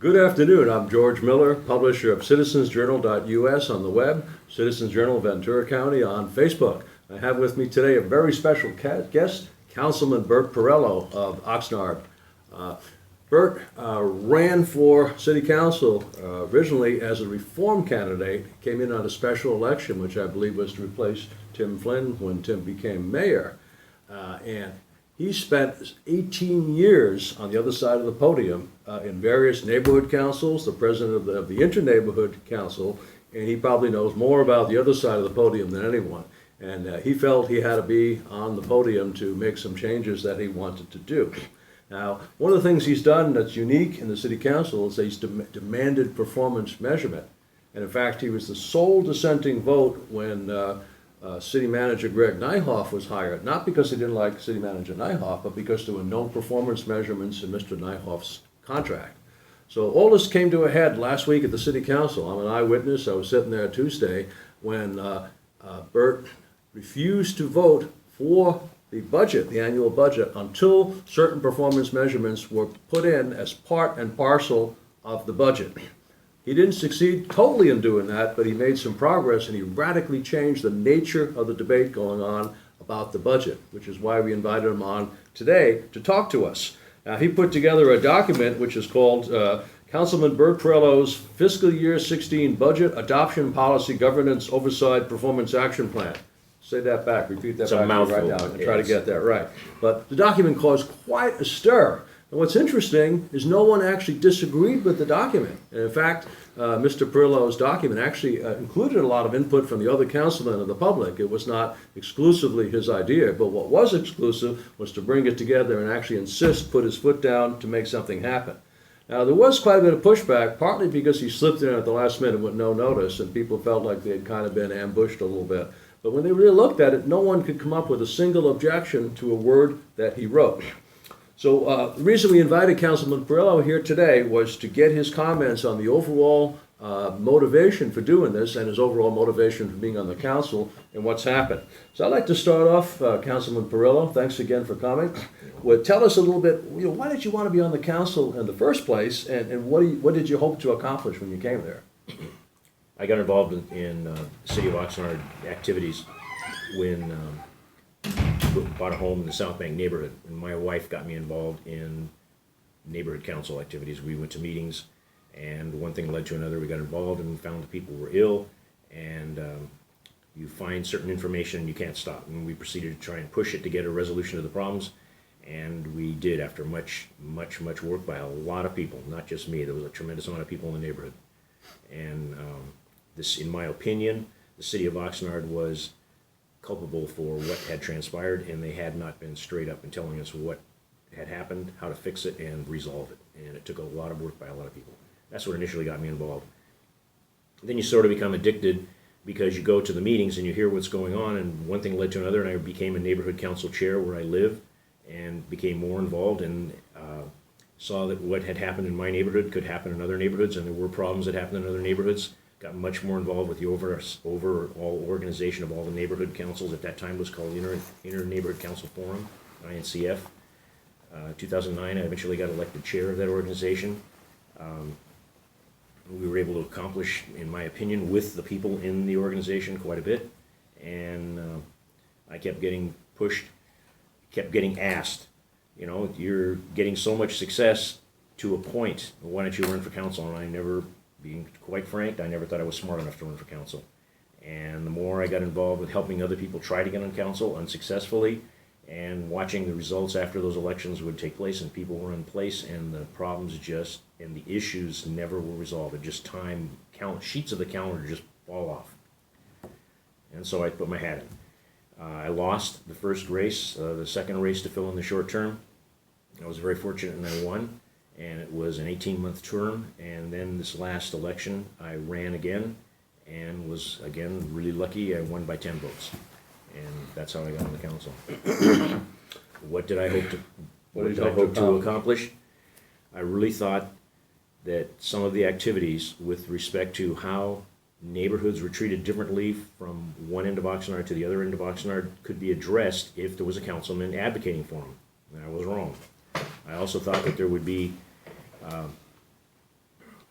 Good afternoon. I'm George Miller, publisher of citizensjournal.us on the web, Citizens Journal of Ventura County on Facebook. I have with me today a very special guest, Councilman Bert Perillo of Oxnard. Bert ran for city council originally as a reform candidate, came in on a special election, which I believe was to replace Tim Flynn when Tim became mayor. And he spent 18 years on the other side of the podium in various neighborhood councils, the president of the Inter-Neighborhood Council, and he probably knows more about the other side of the podium than anyone. And he felt he had to be on the podium to make some changes that he wanted to do. Now, one of the things he's done that's unique in the city council is that he's demanded performance measurement. And in fact, he was the sole dissenting vote when city manager Greg Nyhoff was hired, not because he didn't like city manager Nyhoff, but because there were no performance measurements in Mr. Nyhoff's contract. So all this came to a head last week at the city council. I'm an eyewitness. I was sitting there Tuesday when Bert refused to vote for the budget, the annual budget, until certain performance measurements were put in as part and parcel of the budget. He didn't succeed totally in doing that, but he made some progress and he radically changed the nature of the debate going on about the budget, which is why we invited him on today to talk to us. Now, he put together a document which is called Councilman Bert Perillo's Fiscal Year 16 Budget Adoption Policy Governance Oversight Performance Action Plan. Say that back, repeat that back right now, and try to get that right. But the document caused quite a stir. And what's interesting is no one actually disagreed with the document. And in fact, Mr. Perillo's document actually included a lot of input from the other councilmen and the public. It was not exclusively his idea, but what was exclusive was to bring it together and actually put his foot down to make something happen. Now, there was quite a bit of pushback, partly because he slipped in at the last minute with no notice, and people felt like they had kind of been ambushed a little bit. But when they really looked at it, no one could come up with a single objection to a word that he wrote. So the reason we invited Councilman Perillo here today was to get his comments on the overall motivation for doing this and his overall motivation for being on the council and what's happened. So I'd like to start off, Councilman Perillo, thanks again for coming. Well, tell us a little bit, why did you want to be on the council in the first place, and what did you hope to accomplish when you came there? I got involved in City of Oxnard activities when bought a home in the South Bank neighborhood, and my wife got me involved in neighborhood council activities. We went to meetings, and one thing led to another. We got involved and found that people were ill, and you find certain information and you can't stop. And we proceeded to try and push it to get a resolution of the problems, and we did after much work by a lot of people, not just me. There was a tremendous amount of people in the neighborhood, and this, in my opinion, the City of Oxnard was culpable for what had transpired, and they had not been straight up in telling us what had happened, how to fix it, and resolve it. And it took a lot of work by a lot of people. That's what initially got me involved. Then you sort of become addicted because you go to the meetings and you hear what's going on, and one thing led to another, and I became a neighborhood council chair where I live and became more involved and saw that what had happened in my neighborhood could happen in other neighborhoods, and there were problems that happened in other neighborhoods. Got much more involved with the overall organization of all the neighborhood councils. At that time, it was called Inter-Neighborhood Council Forum, INCF. 2009, I eventually got elected chair of that organization. We were able to accomplish, in my opinion, with the people in the organization quite a bit. And I kept getting pushed, kept getting asked, you're getting so much success to a point. Why don't you run for council? And I never, being quite frank, I never thought I was smart enough to run for council. And the more I got involved with helping other people try to get on council unsuccessfully, and watching the results after those elections would take place and people were in place and the problems and the issues never were resolved. It just sheets of the calendar just fall off. And so I put my hat in. I lost the first race, the second race to fill in the short term. I was very fortunate and I won. And it was an 18-month term, and then this last election, I ran again, and was, again, really lucky. I won by 10 votes, and that's how I got on the council. What did I hope to accomplish? I really thought that some of the activities with respect to how neighborhoods were treated differently from one end of Oxnard to the other end of Oxnard could be addressed if there was a councilman advocating for them, and I was wrong. I also thought that there would be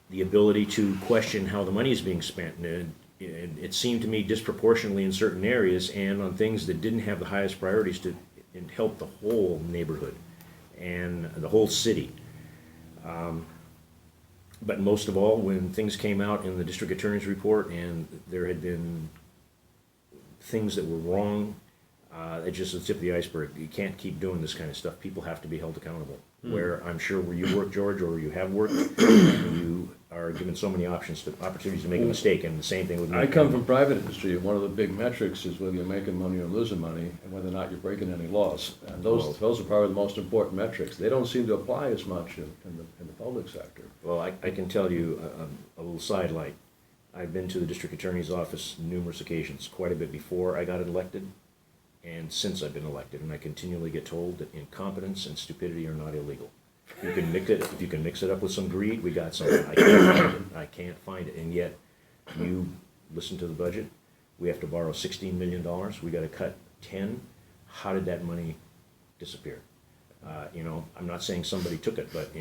the ability to question how the money is being spent. And it seemed to me disproportionately in certain areas and on things that didn't have the highest priorities to and help the whole neighborhood and the whole city. But most of all, when things came out in the district attorney's report and there had been things that were wrong, it's just the tip of the iceberg. You can't keep doing this kind of stuff. People have to be held accountable. Where I'm sure where you work, George, or you have worked, you are given so many opportunities to make a mistake, and the same thing with me. I come from private industry, and one of the big metrics is whether you're making money or losing money, and whether or not you're breaking any laws. And those are probably the most important metrics. They don't seem to apply as much in the public sector. Well, I can tell you a little sidelight. I've been to the district attorney's office numerous occasions, quite a bit before I got elected, and since I've been elected, and I continually get told that incompetence and stupidity are not illegal. If you can mix it up with some greed, we got something. I can't find it. And yet, you listen to the budget. We have to borrow $16 million. We got to cut 10. How did that money disappear? I'm not saying somebody took it, but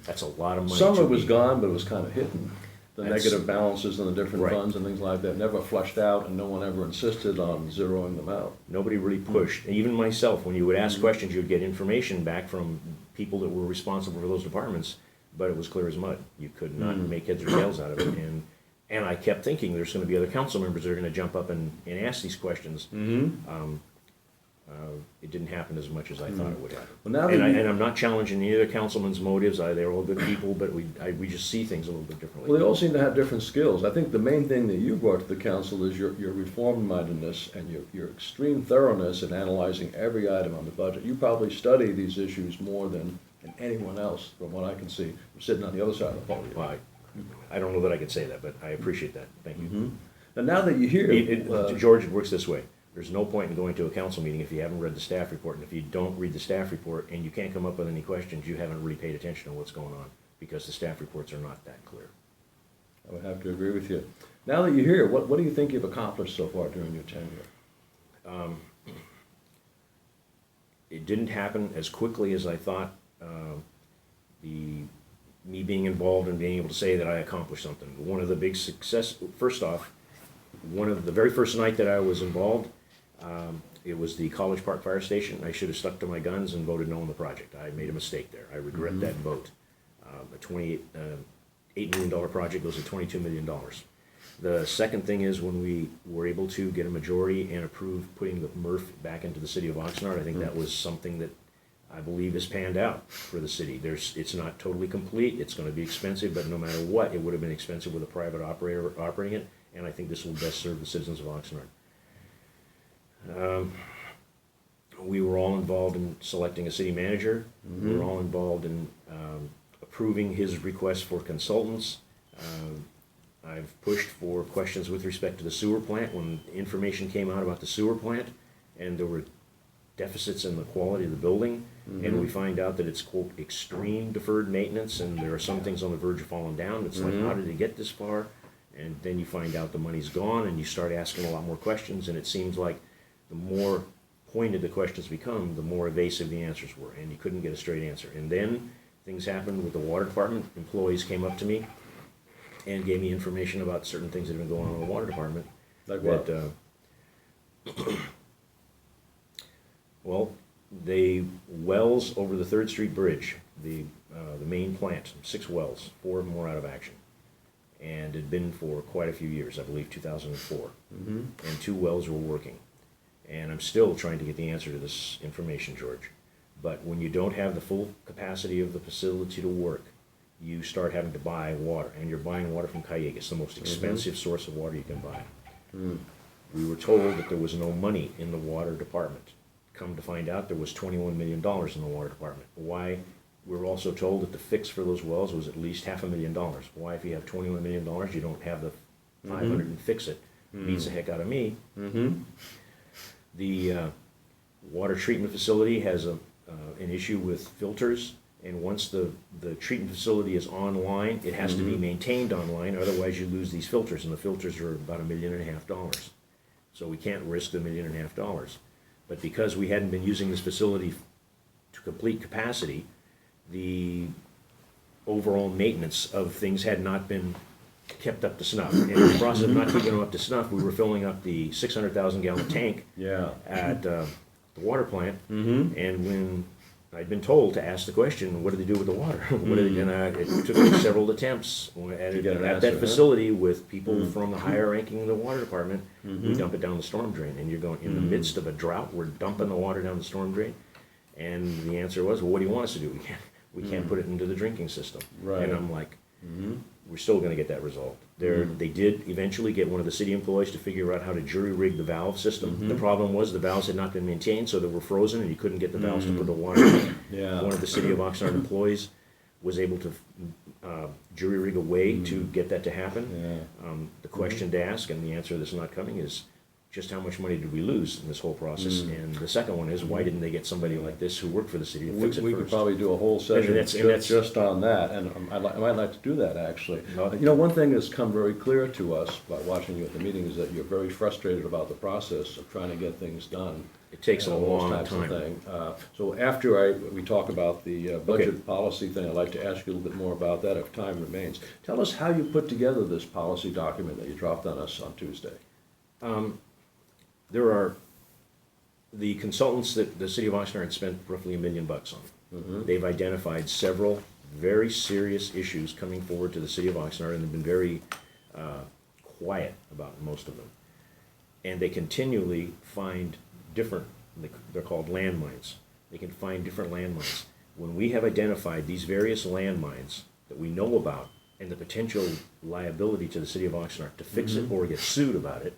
that's a lot of money. Some of it was gone, but it was kind of hidden. The That's- negative balances in the different Right. funds and things like that never flushed out, and no one ever insisted on zeroing them out. Nobody really pushed. And even myself, when you would ask questions, you would get information back from people that were responsible for those departments, but it was clear as mud. You could not make heads or tails out of it. And I kept thinking there's going to be other council members that are going to jump up and ask these questions. It didn't happen as much as I thought it would happen. Well, now that And I'm not challenging either councilman's motives. They're all good people, but we just see things a little bit differently. Well, they all seem to have different skills. I think the main thing that you brought to the council is your reform-mindedness and your extreme thoroughness in analyzing every item on the budget. You probably study these issues more than anyone else, from what I can see, sitting on the other side of the podium. Well, I don't know that I could say that, but I appreciate that. Thank you. And now that you're here, George, it works this way. There's no point in going to a council meeting if you haven't read the staff report, and if you don't read the staff report and you can't come up with any questions, you haven't really paid attention to what's going on, because the staff reports are not that clear. I would have to agree with you. Now that you're here, what do you think you've accomplished so far during your tenure? It didn't happen as quickly as I thought. Me being involved and being able to say that I accomplished something. One of the big success, first off, the very first night that I was involved, it was the College Park Fire Station. I should have stuck to my guns and voted no on the project. I made a mistake there. I regret that vote. A $8 million project goes to $22 million. The second thing is when we were able to get a majority and approve putting the MRF back into the city of Oxnard, I think that was something that I believe has panned out for the city. It's not totally complete. It's going to be expensive, but no matter what, it would have been expensive with a private operator operating it, and I think this will best serve the citizens of Oxnard. We were all involved in selecting a city manager. We were all involved in approving his request for consultants. I've pushed for questions with respect to the sewer plant. When information came out about the sewer plant and there were deficits in the quality of the building, and we find out that it's, quote, extreme deferred maintenance, and there are some things on the verge of falling down. It's like, how did it get this far? And then you find out the money's gone, and you start asking a lot more questions, and it seems like the more pointed the questions become, the more evasive the answers were, and you couldn't get a straight answer. And then things happened with the water department. Employees came up to me and gave me information about certain things that had been going on in the water department. Like what? Well, the wells over the 3rd Street Bridge, the main plant, 6 wells, 4 of them were out of action. And had been for quite a few years, I believe 2004. And 2 wells were working. And I'm still trying to get the answer to this information, George. But when you don't have the full capacity of the facility to work, you start having to buy water. And you're buying water from Cayugas, the most expensive source of water you can buy. We were told that there was no money in the water department. Come to find out, there was $21 million in the water department. Why? We were also told that the fix for those wells was at least $500,000. Why, if you have $21 million, you don't have the 500 and fix it? Beats the heck out of me. The water treatment facility has an issue with filters, and once the treatment facility is online, it has to be maintained online, otherwise you lose these filters, and the filters are about $1.5 million. So we can't risk the $1.5 million. But because we hadn't been using this facility to complete capacity, the overall maintenance of things had not been kept up to snuff. And in the process of not keeping them up to snuff, we were filling up the 600,000 gallon tank Yeah. at the water plant. And when I'd been told to ask the question, what do they do with the water? What do they, and it took me several attempts at get an that answer, huh? facility with people from the higher ranking in the water department. We dump it down the storm drain, and you're going in the midst of a drought. We're dumping the water down the storm drain, and the answer was, well, what do you want us to do? We can't put it into the drinking system. Right. And I'm like, we're still going to get that resolved. They did eventually get one of the city employees to figure out how to jury rig the valve system. The problem was the valves had not been maintained, so they were frozen, and you couldn't get the valves to put the water in. Yeah. One of the city of Oxnard employees was able to jury rig a way to get that to happen. Yeah. The question to ask, and the answer that's not coming, is just how much money did we lose in this whole process? And the second one is, why didn't they get somebody like this who worked for the city to fix it We could first? probably do a whole session that's- just on that, and I might like to do that, actually. No. You know, one thing that's come very clear to us by watching you at the meeting is that you're very frustrated about the process of trying to get things done. It takes a and all those long types of time. thing. So after we talk about the budget policy thing, I'd like to ask you a little bit more about that if time remains. Tell us how you put together this policy document that you dropped on us on Tuesday. There are the consultants that the city of Oxnard spent roughly $1 million on. They've identified several very serious issues coming forward to the city of Oxnard, and they've been very quiet about most of them. And they continually find different, they're called landmines. They can find different landmines. When we have identified these various landmines that we know about and the potential liability to the city of Oxnard to fix it or get sued about it,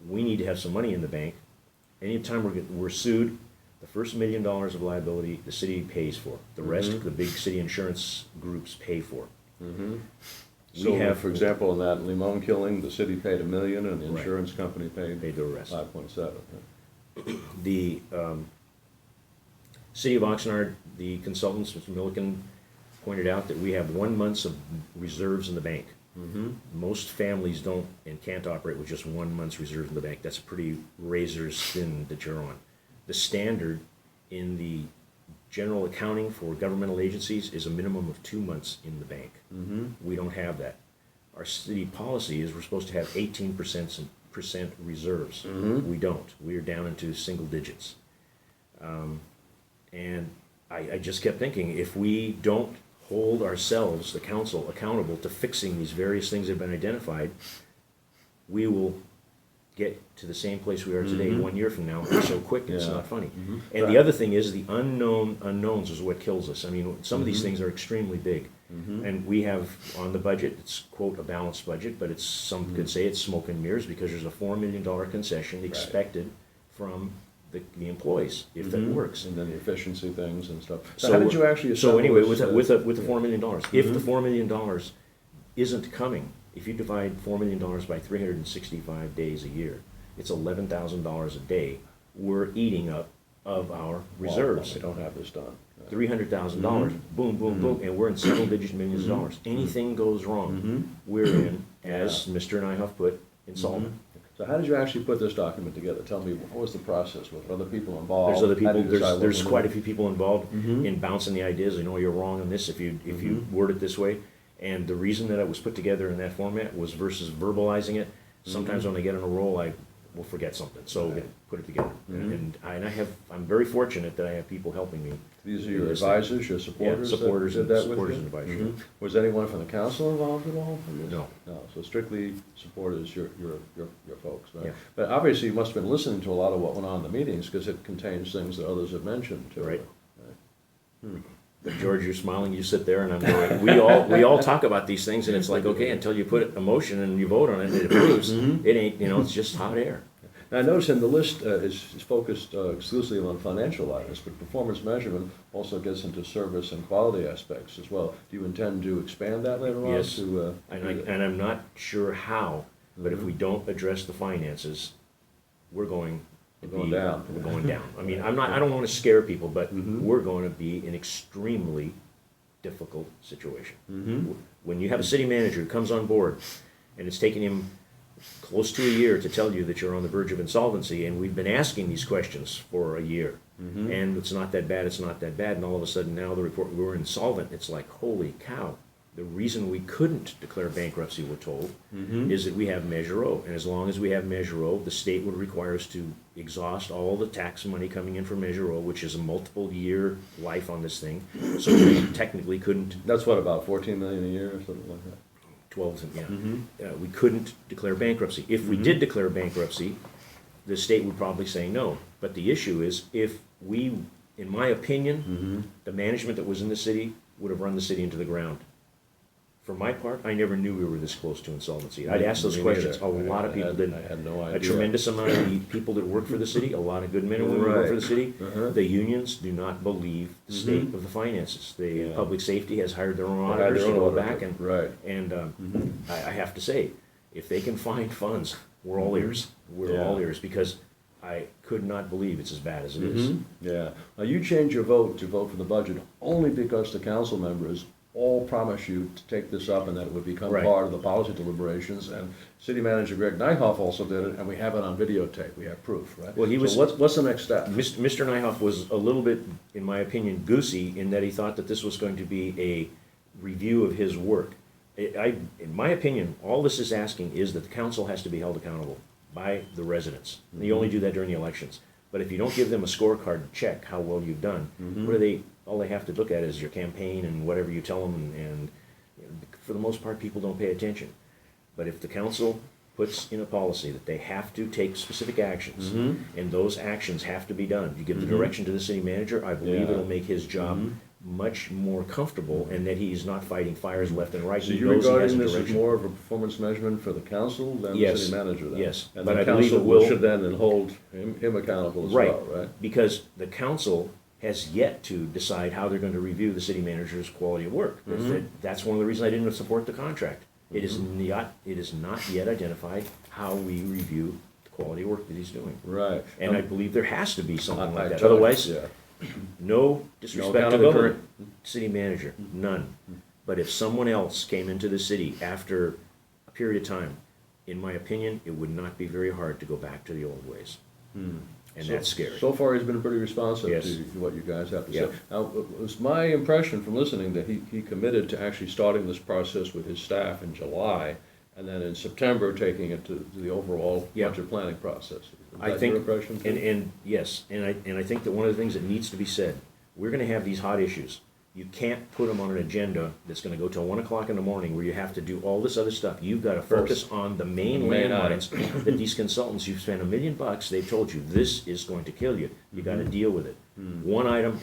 we need to have some money in the bank. Anytime we're sued, the first $1 million of liability the city pays for. The rest, the big city insurance groups pay for. So, for example, in that Limon killing, the city paid $1 million and the Right. insurance company paid the rest. 5.7. The city of Oxnard, the consultants, Mr. Milliken, pointed out that we have 1 month of reserves in the bank. Most families don't and can't operate with just 1 month's reserve in the bank. That's pretty razor's thin that you're on. The standard in the general accounting for governmental agencies is a minimum of 2 months in the bank. We don't have that. Our city policy is we're supposed to have 18% reserves. We don't. We are down into single digits. And I just kept thinking, if we don't hold ourselves, the council, accountable to fixing these various things that have been identified, we will get to the same place we are today 1 year from now. It's so quick, it's Yeah. not funny. And the other thing is the unknowns is what kills us. I mean, some of these things are extremely big. And we have on the budget, it's quote a balanced budget, but it's some could say it's smoke and mirrors because there's a $4 million concession expected from the employees if that works. And then the efficiency things and stuff. So how did you actually So anyway, with establish, the $4 million, if the $4 million isn't coming, if you divide $4 million by 365 days a year, it's $11,000 a day we're eating up of our reserves. We don't have this done. $300,000, boom, boom, boom, and we're in single digit millions of dollars. Anything goes wrong, we're in, as Mr. Nyhoff put, insolvent. So how did you actually put this document together? Tell me, what was the process with other people involved? There's other How people, did you decide what there's was quite a in few people involved in bouncing the ideas, you know, you're wrong on this if you word it this way. And the reason that it was put together in that format was versus verbalizing it. Sometimes when I get on a roll, I will forget something, so we put it together. And I'm very fortunate that I have people helping me. These are your advisors, your supporters? Yeah, supporters that and did that with supporters you? and advisors. Was anyone from the council involved at all in this? No. No, so strictly supporters, your folks, right? Yeah. But obviously you must have been listening to a lot of what went on in the meetings, because it contains things that others have mentioned too. Right. But George, you're smiling, you sit there and I'm going, we all talk about these things and it's like, okay, until you put a motion and you vote on it and it approves, it ain't, it's just hot air. Now, I notice in the list is focused exclusively on financial items, but performance measurement also gets into service and quality aspects as well. Do you intend to expand that later on? Yes, To, and I'm not sure how, but if we don't address the finances, we're going to We're going be- down. We're going down. I mean, I don't want to scare people, but we're going to be in extremely difficult situation. When you have a city manager who comes on board, and it's taken him close to a year to tell you that you're on the verge of insolvency, and we've been asking these questions for a year. and it's not that bad, it's not that bad, and all of a sudden now the report, we're insolvent. It's like, holy cow. The reason we couldn't declare bankruptcy, we're told, is that we have Measure O. And as long as we have Measure O, the state would require us to exhaust all the tax money coming in from Measure O, which is a multiple year life on this thing. So we technically couldn't, That's what, about 14 million a year or something like that? 12, yeah. We couldn't declare bankruptcy. If we did declare bankruptcy, the state would probably say no. But the issue is, if we, in my opinion, the management that was in the city would have run the city into the ground. For my part, I never knew we were this close to insolvency. I'd ask those Me questions. neither. A lot of people didn't. I had no A idea. tremendous amount of the people that work for the city, a lot of good men and women who work for the city. The unions do not believe the state of the finances. The public safety has hired their own They hired auditors their to own go auditor. back and, Right. I have to say, if they can find funds, we're all ears. We're Yeah. all ears, because I could not believe it's as bad as it is. Yeah. Now, you changed your vote to vote for the budget only because the council members all promised you to take this up and that it would become Right. part of the policy deliberations. And City Manager Greg Nyhoff also did it, and we have it on videotape. We have proof, right? Well, he was- So what's the next step? Mr. Nyhoff was a little bit, in my opinion, goosey in that he thought that this was going to be a review of his work. In my opinion, all this is asking is that the council has to be held accountable by the residents. You only do that during the elections. But if you don't give them a scorecard to check how well you've done, what do they? All they have to look at is your campaign and whatever you tell them, and for the most part, people don't pay attention. But if the council puts in a policy that they have to take specific actions, and those actions have to be done, you give the direction to the city manager, I believe Yeah. it'll make his job much more comfortable, and that he's not fighting fires left and right. So He you're knows he has regarding a this as direction. more of a performance measurement for the council than the Yes. city manager then? Yes. And But the I believe council it will- should then hold him accountable as Right, well, right? because the council has yet to decide how they're going to review the city manager's quality of work. That's one of the reasons I didn't support the contract. It is not yet identified how we review the quality of work that he's doing. Right. And I believe there has to be something like that. totally- Otherwise, yeah. no disrespect to accountability. government, city manager, none. But if someone else came into the city after a period of time, in my opinion, it would not be very hard to go back to the old ways. And that's scary. So far, he's been pretty responsive Yes. to what you guys have to Yeah. say. Now, it was my impression from listening that he committed to actually starting this process with his staff in July, and then in September, taking it to the overall Yeah. budget planning process. Is I that think, your impression? too? and yes, and I think that one of the things that needs to be said, we're gonna have these hot issues. You can't put them on an agenda that's gonna go till 1 o'clock in the morning where you have to do all this other stuff. You've gotta focus on the main The main landmines that these consultants, you've spent $1 million, they've told you, this is going to kill you. You gotta deal with it. One item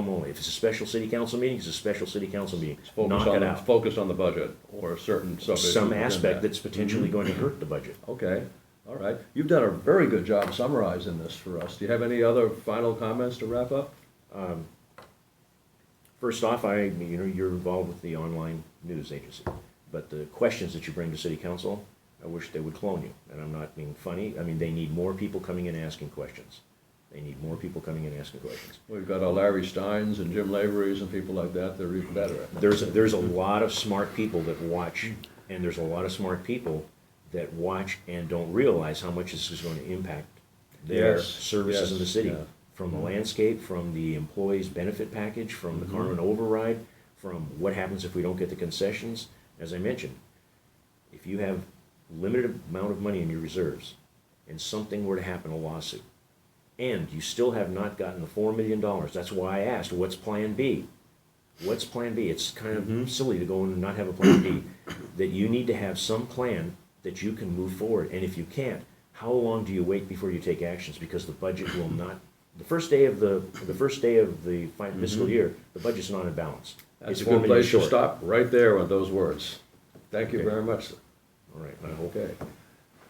only. If it's a special city council meeting, it's a special city council meeting. Knock it out. Focus on the budget, or a certain sub-issue Some within aspect that. that's potentially going to hurt the budget. Okay, all right. You've done a very good job summarizing this for us. Do you have any other final comments to wrap up? First off, you're involved with the online news agency, but the questions that you bring to city council, I wish they would clone you, and I'm not being funny. I mean, they need more people coming in asking questions. They need more people coming in asking questions. We've got our Larry Steins and Jim Lavery's and people like that, they're even better at that. There's a lot of smart people that watch, and there's a lot of smart people that watch and don't realize how much this is going to impact their Yes, services in the yes, city. yeah. From the landscape, from the employees' benefit package, from the Carmen override, from what happens if we don't get the concessions. As I mentioned, if you have limited amount of money in your reserves and something were to happen, a lawsuit, and you still have not gotten the $4 million, that's why I asked, what's plan B? What's plan B? It's kind of silly to go and not have a plan B. That you need to have some plan that you can move forward. And if you can't, how long do you wait before you take actions? Because the budget will not, the first day of the fiscal year, the budget's not in balance. That's It's a $4 good million place to short. stop, right there with those words. Thank you Okay. very much, sir. All right, I hope. Okay.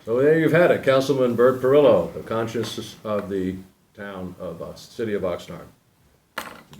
So there you've had it, Councilman Bert Perillo, the conscience of the town of, city of Oxnard.